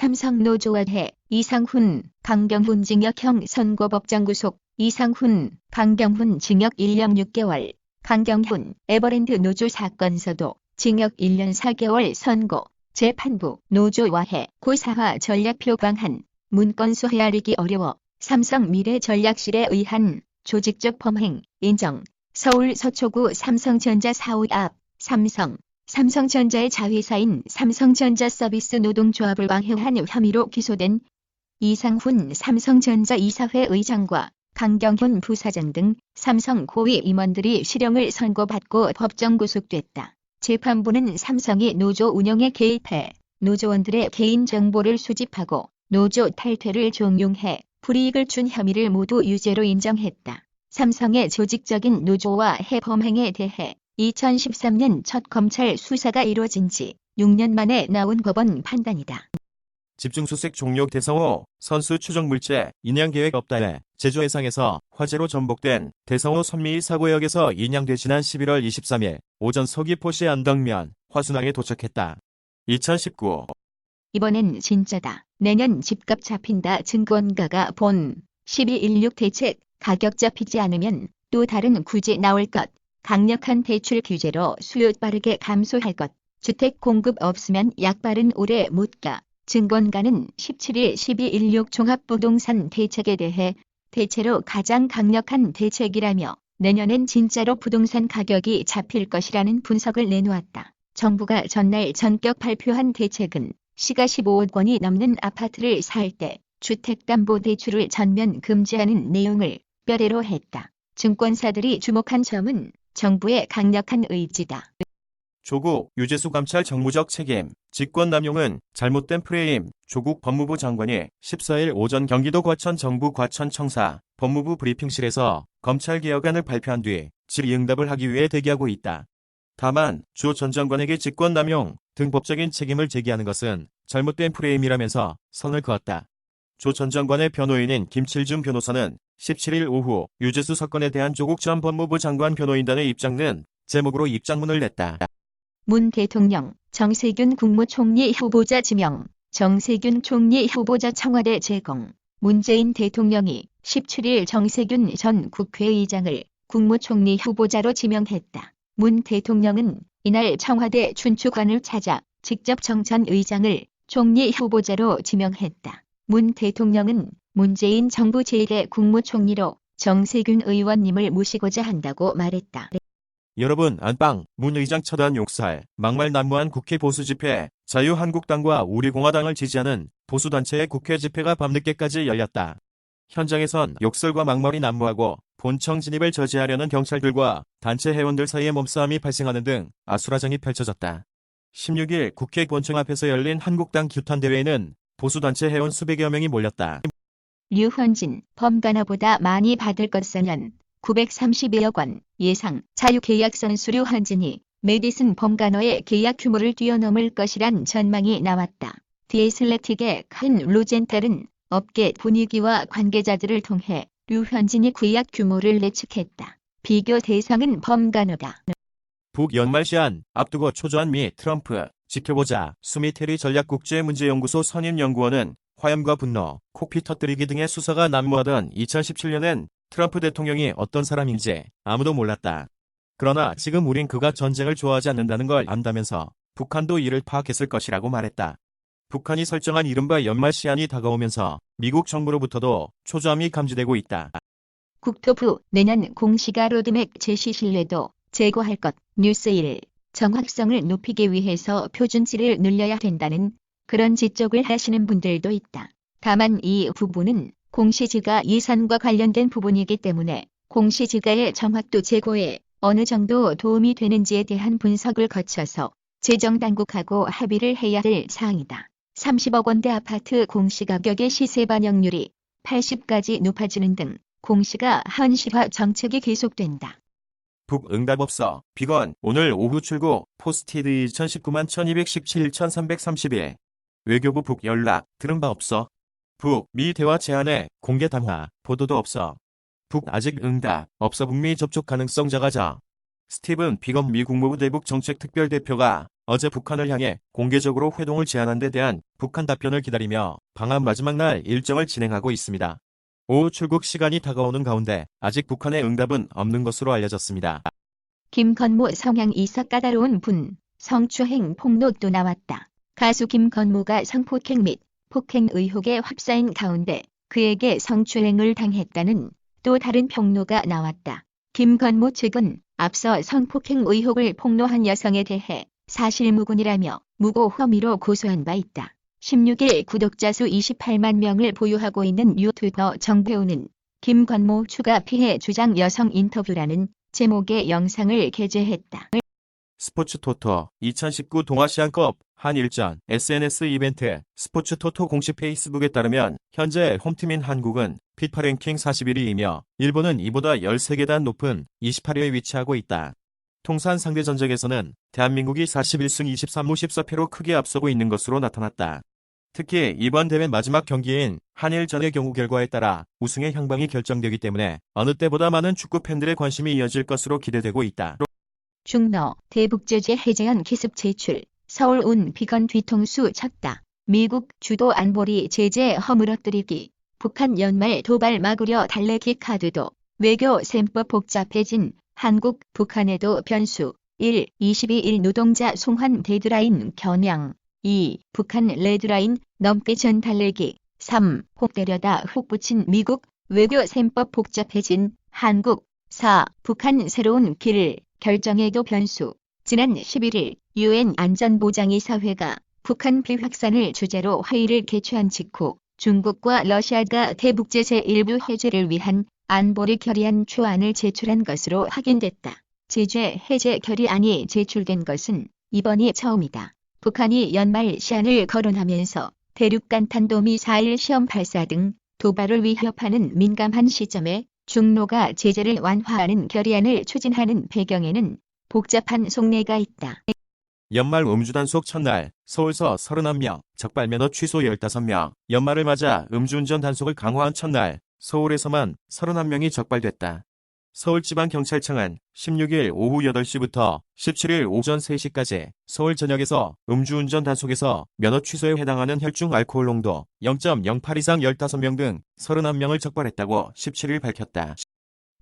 삼성노조와해 이상훈, 강경훈 징역형 선고법정 구속. 이상훈, 강경훈 징역 1년 6개월. 강경훈, 에버랜드 노조 사건서도 징역 1년 4개월 선고. 재판부, 노조와해 고사화 전략 표방한 문건수 헤아리기 어려워. 삼성 미래전략실에 의한 조직적 범행 인정. 서울 서초구 삼성전자 사옥 앞 삼성전자의 자회사인 삼성전자 서비스 노동조합을 방해한 혐의로 기소된 이상훈 삼성전자 이사회 의장과 강경훈 부사장 등 삼성 고위 임원들이 실형을 선고받고 법정 구속됐다. 재판부는 삼성이 노조 운영에 개입해 노조원들의 개인정보를 수집하고 노조 탈퇴를 종용해 불이익을 준 혐의를 모두 유죄로 인정했다. 삼성의 조직적인 노조와 해범행에 대해 2013년 첫 검찰 수사가 이뤄진 지 6년 만에 나온 법원 판단이다. 집중수색 종료. 대성호 선수 추정 물체 인양계획 없다에 제주 해상에서 화재로 전복된 대성호 선미 사고역에서 인양돼 지난 11월 23일 오전 서귀포시 안덕면 화순항에 도착했다. 2019 이번엔 진짜다. 내년 집값 잡힌다. 증권가가 본 12.16 대책 가격 잡히지 않으면 또 다른 구제 나올 것. 강력한 대출 규제로 수요 빠르게 감소할 것. 주택 공급 없으면 약발은 오래 못 가. 증권가는 17일 12.16 종합부동산 대책에 대해 대체로 가장 강력한 대책이라며 내년엔 진짜로 부동산 가격이 잡힐 것이라는 분석을 내놓았다. 정부가 전날 전격 발표한 대책은 시가 15억 원이 넘는 아파트를 살 때 주택담보대출을 전면 금지하는 내용을 뼈대로 했다. 증권사들이 주목한 점은 정부의 강력한 의지다. 조국, 유재수 감찰 정무적 책임, 직권남용은 잘못된 프레임. 조국 법무부 장관이 14일 오전 경기도 과천 정부 과천청사 법무부 브리핑실에서 검찰개혁안을 발표한 뒤 질의응답을 하기 위해 대기하고 있다. 다만 조 전 장관에게 직권남용 등 법적인 책임을 제기하는 것은 잘못된 프레임이라면서 선을 그었다. 조 전 장관의 변호인인 김칠준 변호사는 17일 오후 유재수 사건에 대한 조국 전 법무부 장관 변호인단의 입장은 제목으로 입장문을 냈다. 문 대통령, 정세균 국무총리 후보자 지명. 정세균 총리 후보자 청와대 제공. 문재인 대통령이 17일 정세균 전 국회의장을 국무총리 후보자로 지명했다. 문 대통령은 이날 청와대 춘추관을 찾아 직접 정 전 의장을 총리 후보자로 지명했다. 문 대통령은 문재인 정부 제1의 국무총리로 정세균 의원님을 모시고자 한다고 말했다. 여러분 안방 문 의장 처단 욕설 막말 난무한 국회 보수집회. 자유한국당과 우리공화당을 지지하는 보수단체의 국회 집회가 밤늦게까지 열렸다. 현장에선 욕설과 막말이 난무하고 본청 진입을 저지하려는 경찰들과 단체 회원들 사이에 몸싸움이 발생하는 등 아수라장이 펼쳐졌다. 16일 국회 본청 앞에서 열린 한국당 규탄대회에는 보수단체 회원 수백여 명이 몰렸다. 류현진, 범가너보다 많이 받을 것은 932억 원 예상. 자유계약 선수 류현진이 메디슨 범가너의 계약 규모를 뛰어넘을 것이란 전망이 나왔다. 디애슬레틱의 큰 로젠텔은 업계 분위기와 관계자들을 통해 류현진이 계약 규모를 예측했다. 비교 대상은 범가너다. 북연말시안 앞두고 초조한 미 트럼프 지켜보자. 수미테리 전략국제문제연구소 선임연구원은 화염과 분노, 코피 터뜨리기 등의 수사가 난무하던 2017년엔 트럼프 대통령이 어떤 사람인지 아무도 몰랐다. 그러나 지금 우린 그가 전쟁을 좋아하지 않는다는 걸 안다면서 북한도 이를 파악했을 것이라고 말했다. 북한이 설정한 이른바 연말시안이 다가오면서 미국 정부로부터도 초조함이 감지되고 있다. 국토부 내년 공시가 로드맵 제시 신뢰도 제고할 것. 뉴스1 정확성을 높이기 위해서 표준치를 늘려야 된다는 그런 지적을 하시는 분들도 있다. 다만 이 부분은 공시지가 예산과 관련된 부분이기 때문에 공시지가의 정확도 제고에 어느 정도 도움이 되는지에 대한 분석을 거쳐서 재정당국하고 합의를 해야 될 사항이다. 30억 원대 아파트 공시가격의 시세 반영률이 80까지 높아지는 등 공시가 현실화 정책이 계속된다. 북응답 없어. 비건 오늘 오후 출고. 포스티드 2019만 1217 1331. 외교부 북 연락 들은 바 없어. 북미 대화 제안에 공개 담화 보도도 없어. 북 아직 응답 없어. 북미 접촉 가능성 작아져. 스티븐 비건 미 국무부 대북 정책 특별대표가 어제 북한을 향해 공개적으로 회동을 제안한 데 대한 북한 답변을 기다리며 방한 마지막 날 일정을 진행하고 있습니다. 오후 출국 시간이 다가오는 가운데 아직 북한의 응답은 없는 것으로 알려졌습니다. 김건모 성향 이삭 까다로운 분, 성추행 폭로도 나왔다. 가수 김건모가 성폭행 및 폭행 의혹에 휩싸인 가운데 그에게 성추행을 당했다는 또 다른 폭로가 나왔다. 김건모 측은 앞서 성폭행 의혹을 폭로한 여성에 대해 사실무근이라며 무고 혐의로 고소한 바 있다. 16일 구독자 수 28만 명을 보유하고 있는 유튜버 정배우는 김건모 추가 피해 주장 여성 인터뷰라는 제목의 영상을 게재했다. 스포츠 토토 2019 동아시안컵 한일전 SNS 이벤트 스포츠 토토 공식 페이스북에 따르면 현재 홈팀인 한국은 피파 랭킹 41위이며 일본은 이보다 13계단 높은 28위에 위치하고 있다. 통산 상대 전적에서는 대한민국이 41승 23무 14패로 크게 앞서고 있는 것으로 나타났다. 특히 이번 대회 마지막 경기인 한일전의 경우 결과에 따라 우승의 향방이 결정되기 때문에 어느 때보다 많은 축구 팬들의 관심이 이어질 것으로 기대되고 있다. 중러 대북제재 해제안 기습 제출, 서울 온 비건 뒤통수 쳤다. 미국 주도 안보리 제재 허물어뜨리기, 북한 연말 도발 막으려 달래기 카드도, 외교 셈법 복잡해진 한국, 북한에도 변수. 1. 22일 노동자 송환 데드라인 겨냥. 2. 북한 레드라인 넘기 전 달래기. 3. 혹 때려다 훅 붙인 미국, 외교 셈법 복잡해진 한국. 4. 북한 새로운 길 결정에도 변수. 지난 11일 UN 안전보장이사회가 북한 비확산을 주제로 회의를 개최한 직후 중국과 러시아가 대북제재 일부 해제를 위한 안보리 결의안 초안을 제출한 것으로 확인됐다. 제재 해제 결의안이 제출된 것은 이번이 처음이다. 북한이 연말 시한을 거론하면서 대륙간 탄도미사일 시험 발사 등 도발을 위협하는 민감한 시점에 중로가 제재를 완화하는 결의안을 추진하는 배경에는 복잡한 속내가 있다. 연말 음주단속 첫날 서울서 31명, 적발면허 취소 15명, 연말을 맞아 음주운전 단속을 강화한 첫날 서울에서만 31명이 적발됐다. 서울지방경찰청은 16일 오후 8시부터 17일 오전 3시까지 서울 전역에서 음주운전 단속에서 면허 취소에 해당하는 혈중 알코올 농도 0.08 이상 15명 등 31명을 적발했다고 17일 밝혔다.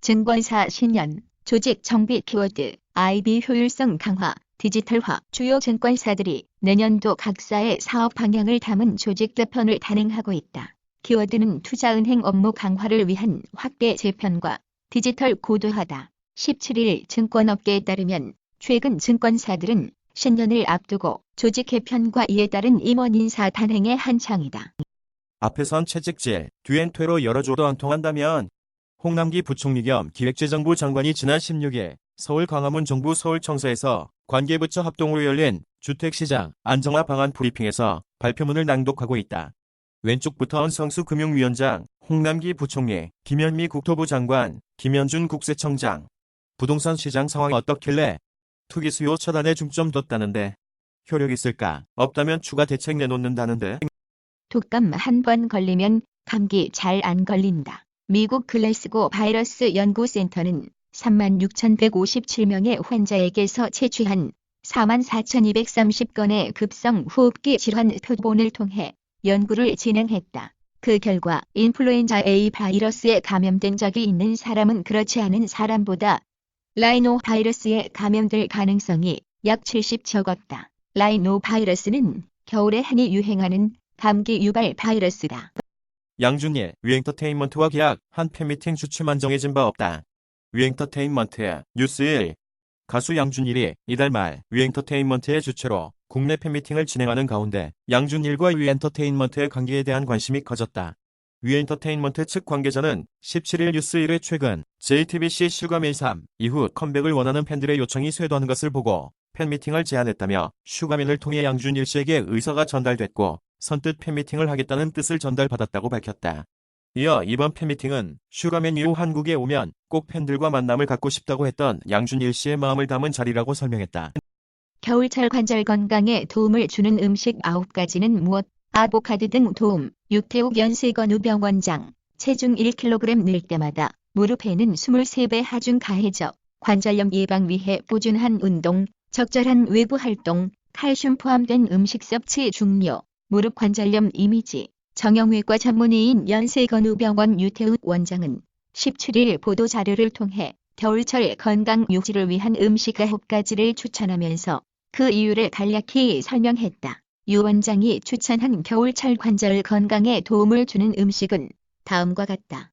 증권사 신년, 조직 정비 키워드, IB 효율성 강화, 디지털화. 주요 증권사들이 내년도 각사의 사업 방향을 담은 조직 개편을 단행하고 있다. 키워드는 투자은행 업무 강화를 위한 확대 재편과 디지털 고도화다. 17일 증권업계에 따르면 최근 증권사들은 신년을 앞두고 조직 개편과 이에 따른 임원 인사 단행에 한창이다. 앞에선 채찍질, 뒤엔 퇴로 열어줘도 안 통한다면 홍남기 부총리 겸 기획재정부 장관이 지난 16일 서울 광화문 정부 서울청사에서 관계부처 합동으로 열린 주택시장 안정화 방안 브리핑에서 발표문을 낭독하고 있다. 왼쪽부터 언성수 금융위원장, 홍남기 부총리, 김현미 국토부 장관, 김현준 국세청장. 부동산 시장 상황 어떻길래 투기 수요 차단에 중점 뒀다는데 효력 있을까? 없다면 추가 대책 내놓는다는데. 독감 한 번 걸리면 감기 잘 안 걸린다. 미국 글래스고 바이러스 연구센터는 36,157명의 환자에게서 채취한 44,230건의 급성 호흡기 질환 표본을 통해 연구를 진행했다. 그 결과 인플루엔자 A 바이러스에 감염된 적이 있는 사람은 그렇지 않은 사람보다 라이노 바이러스에 감염될 가능성이 약 70 적었다. 라이노 바이러스는 겨울에 흔히 유행하는 감기 유발 바이러스다. 양준일, 위엔터테인먼트와 계약, 한 팬미팅 주춤안 정해진 바 없다. 위엔터테인먼트, 뉴스1. 가수 양준일이 이달 말 위엔터테인먼트의 주최로 국내 팬미팅을 진행하는 가운데 양준일과 위엔터테인먼트의 관계에 대한 관심이 커졌다. 위엔터테인먼트 측 관계자는 17일 뉴스1에 최근 JTBC 슈가맨 3 이후 컴백을 원하는 팬들의 요청이 쇄도하는 것을 보고 팬미팅을 제안했다며 슈가맨을 통해 양준일 씨에게 의사가 전달됐고 선뜻 팬미팅을 하겠다는 뜻을 전달받았다고 밝혔다. 이어 이번 팬미팅은 슈가맨 이후 한국에 오면 꼭 팬들과 만남을 갖고 싶다고 했던 양준일 씨의 마음을 담은 자리라고 설명했다. 겨울철 관절 건강에 도움을 주는 음식 9가지는 무엇? 아보카도 등 도움. 육태욱 연세건우 병원장. 체중 1kg 늘 때마다 무릎에는 23배 하중 가해져 관절염 예방 위해 꾸준한 운동, 적절한 외부 활동, 칼슘 포함된 음식 섭취 중요. 무릎 관절염 이미지. 정형외과 전문의인 연세건우병원 유태욱 원장은 17일 보도자료를 통해 겨울철 건강 유지를 위한 음식 9가지를 추천하면서 그 이유를 간략히 설명했다. 유 원장이 추천한 겨울철 관절 건강에 도움을 주는 음식은 다음과 같다.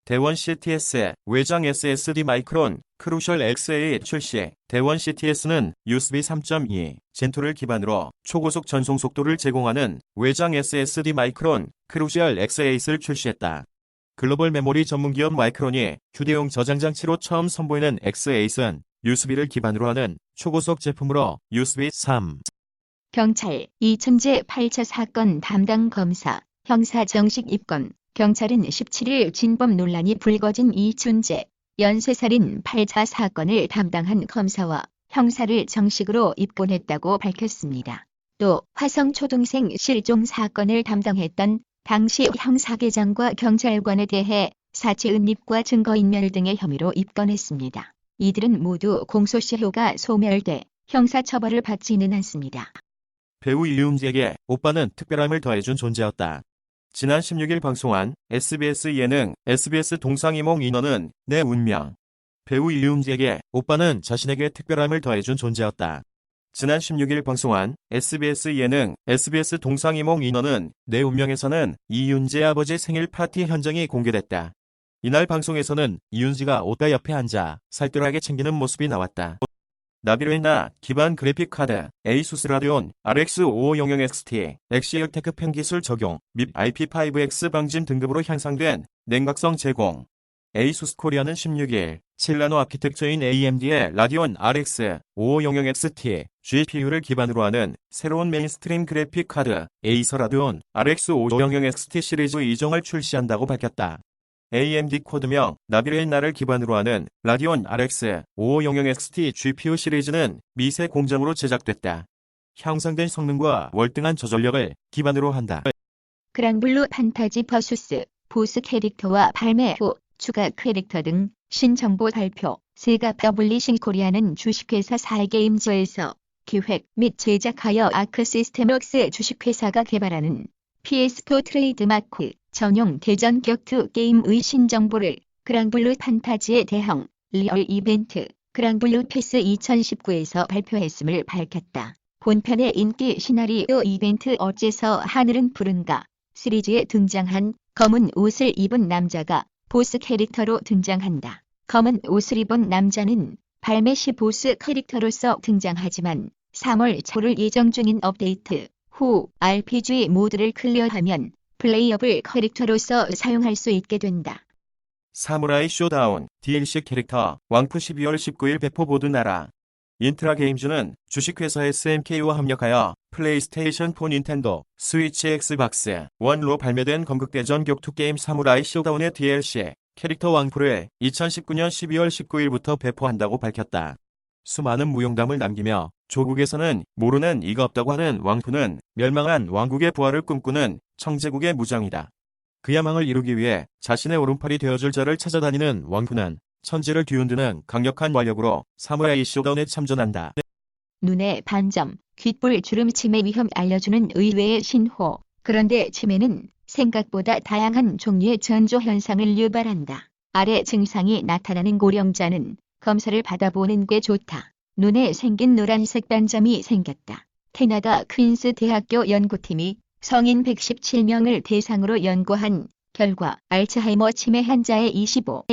대원 CTS, 외장 SSD 마이크론, 크루셜 XA 출시. 대원 CTS는 USB 3.2 젠2를 기반으로 초고속 전송 속도를 제공하는 외장 SSD 마이크론, 크루셜 XA를 출시했다. 글로벌 메모리 전문기업 마이크론이 휴대용 저장장치로 처음 선보이는 XA는 USB를 기반으로 하는 초고속 제품으로 USB 3. 경찰 이춘재 8차 사건 담당 검사 형사 정식 입건. 경찰은 17일 진범 논란이 불거진 이춘재 연쇄살인 8차 사건을 담당한 검사와 형사를 정식으로 입건했다고 밝혔습니다. 또 화성초등생 실종 사건을 담당했던 당시 형사계장과 경찰관에 대해 사체 은닉과 증거인멸 등의 혐의로 입건했습니다. 이들은 모두 공소시효가 소멸돼 형사처벌을 받지는 않습니다. 배우 이윤재에게 오빠는 특별함을 더해준 존재였다. 지난 16일 방송한 SBS 예능 SBS 동상이몽 인어는 내 운명. 배우 이윤재에게 오빠는 자신에게 특별함을 더해준 존재였다. 지난 16일 방송한 SBS 예능 SBS 동상이몽 인어는 내 운명에서는 이윤재 아버지 생일 파티 현장이 공개됐다. 이날 방송에서는 이윤재가 오빠 옆에 앉아 살뜰하게 챙기는 모습이 나왔다. 나비레나 기반 그래픽카드, ASUS 라디온 RX 5500XT, 엑시어테크 펜 기술 적용 및 IP5X 방진 등급으로 향상된 냉각성 제공. ASUS 코리아는 16일 칠라노 아키텍처인 AMD의 라디온 RX 5500XT GPU를 기반으로 하는 새로운 메인스트림 그래픽 카드 에이서 라디온 RX 5500XT 시리즈 2종을 출시한다고 밝혔다. AMD 코드명 나비레나를 기반으로 하는 라디온 RX 5500XT GPU 시리즈는 미세 공정으로 제작됐다. 향상된 성능과 월등한 저전력을 기반으로 한다. 그랑블루 판타지 버수스 보스 캐릭터와 발매 후 추가 캐릭터 등 신정보 발표. 세가 퍼블리싱 코리아는 주식회사 사이게임즈에서 기획 및 제작하여 아크 시스템웍스 주식회사가 개발하는 PS4 트레이드마크 전용 대전 격투 게임의 신정보를 그랑블루 판타지의 대형 리얼 이벤트 그랑블루 패스 2019에서 발표했음을 밝혔다. 본편의 인기 시나리오 이벤트 어째서 하늘은 푸른가 시리즈에 등장한 검은 옷을 입은 남자가 보스 캐릭터로 등장한다. 검은 옷을 입은 남자는 발매 시 보스 캐릭터로서 등장하지만 3월 초를 예정 중인 업데이트 후 RPG 모드를 클리어하면 플레이어블 캐릭터로서 사용할 수 있게 된다. 사무라이 쇼다운 DLC 캐릭터 왕프 12월 19일 배포 모두 나라. 인트라 게임즈는 주식회사 SMK와 합력하여 플레이스테이션 4 닌텐도 스위치 엑스박스 1로 발매된 건극대전 격투 게임 사무라이 쇼다운의 DLC 캐릭터 왕프를 2019년 12월 19일부터 배포한다고 밝혔다. 수많은 무용담을 남기며 조국에서는 모르는 이가 없다고 하는 왕프는 멸망한 왕국의 부활을 꿈꾸는 청제국의 무장이다. 그 야망을 이루기 위해 자신의 오른팔이 되어줄 자를 찾아다니는 왕프는 천지를 뒤흔드는 강력한 완력으로 사무라이 쇼다운에 참전한다. 눈의 반점, 귓볼 주름 치매 위험 알려주는 의외의 신호. 그런데 치매는 생각보다 다양한 종류의 전조 현상을 유발한다. 아래 증상이 나타나는 고령자는 검사를 받아보는 게 좋다. 눈에 생긴 노란색 반점이 생겼다. 캐나다 퀸스 대학교 연구팀이 성인 117명을 대상으로 연구한 결과 알츠하이머 치매 환자의 25